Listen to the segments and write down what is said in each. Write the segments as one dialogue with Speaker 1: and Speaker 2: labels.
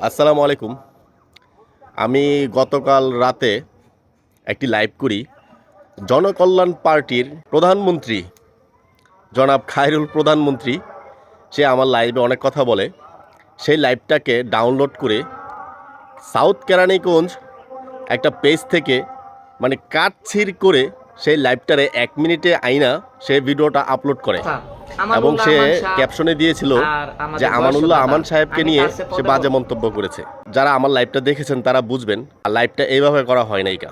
Speaker 1: আসসালামু আলাইকুম। আমি গতকাল রাতে একটি লাইভ করি। জনকল্যাণ পার্টির প্রধানমন্ত্রী জনাব খায়রুল প্রধানমন্ত্রী সে আমার লাইভে অনেক কথা বলে। সেই লাইভটাকে ডাউনলোড করে সাউথ কেরানীগঞ্জ একটা পেজ থেকে কাটছিড় করে সেই লাইভটারে 1 মিনিটে আইনা সে ভিডিওটা আপলোড করে এবং সে ক্যাপশনে দিয়েছিল যে আমানুল্লাহ আমান সাহেবকে নিয়ে সে বাজে মন্তব্য করেছে। যারা আমার লাইভটা দেখেছেন তারা বুঝবেন লাইভটা এইভাবে করা হয় নাই কা।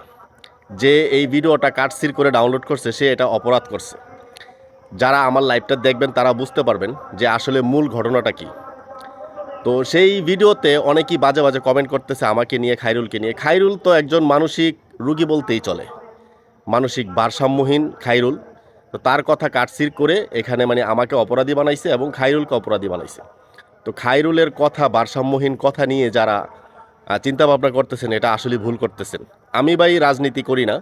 Speaker 1: যে এই ভিডিওটা কাটছিড় করে ডাউনলোড করছে সে এটা অপরাধ করছে। যারা আমার লাইভটা দেখবেন তারা বুঝতে পারবেন যে আসলে মূল ঘটনাটা কি। তো সেই ভিডিওতে অনেকেই বাজে বাজে কমেন্ট করতেছে আমাকে নিয়ে, খায়রুলকে নিয়ে। খায়রুল তো একজন মানসিক রুগী বলতেই চলে, মানসিক ভারসাম্যহীন খায়রুল। তো তার কথা কাটছিড় করে এখানে আমাকে অপরাধী বানাইছে এবং খায়রুলকে অপরাধী বানাইছে। তো খায়রুলের কথা, ভারসাম্যহীন কথা নিয়ে যারা চিন্তা ভাবনা করতেছেন এটা আসলে ভুল করতেছেন। আমি ভাই রাজনীতি করি না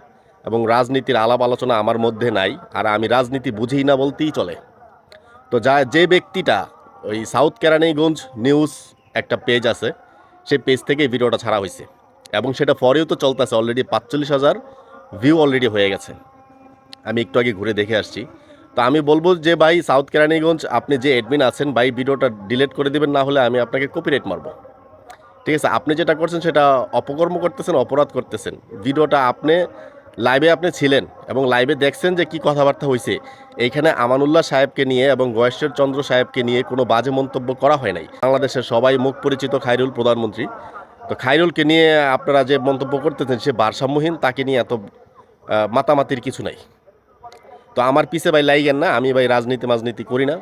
Speaker 1: এবং রাজনীতির আলাপ আলোচনা আমার মধ্যে নাই, আর আমি রাজনীতি বুঝি না বলতেই চলে। তো যে ব্যক্তিটা ওই সাউথ কেরানীগঞ্জ নিউজ একটা পেজ আছে, সেই পেজ থেকে ভিডিওটা ছাড়া হয়েছে এবং সেটা পরেও তো চলতেছে। অলরেডি 45,000 ভিউ অলরেডি হয়ে গেছে। আমি একটু আগে ঘুরে দেখে আসছি। তো আমি বলবো যে ভাই সাউথ কেরানীগঞ্জ আপনি যে অ্যাডমিন আছেন ভাই, ভিডিওটা ডিলিট করে দিবেন, না হলে আমি আপনাকে কপিরাইট মারবো। ঠিক আছে, আপনি যেটা করছেন সেটা অপকর্ম করতেছেন, অপরাধ করতেছেন। ভিডিওটা আপনি ছিলেন এবং লাইভে দেখছেন যে কি কথাবার্তা হয়েছে। এইখানে আমানুল্লাহ সাহেবকে নিয়ে এবং গয়েশ্বর চন্দ্র সাহেবকে নিয়ে কোনো বাজে মন্তব্য করা হয় নাই। বাংলাদেশের সবাই মুখ পরিচিত খায়রুল প্রধানমন্ত্রী। তো খায়রুলকে নিয়ে আপনারা যে মন্তব্য করতেছেন সে ভারসাম্যহীন, তাকে নিয়ে এত মাতামাতির কিছু নাই। তো আমার পিছে ভাই লাইগেন না, আমি ভাই রাজনীতি করি না,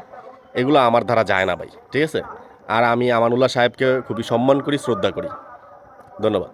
Speaker 1: এগুলো আমার দ্বারা যায় না ভাই। ঠিক আছে, আর আমি আমানুল্লাহ সাহেবকে খুবই সম্মান করি, শ্রদ্ধা করি। ধন্যবাদ।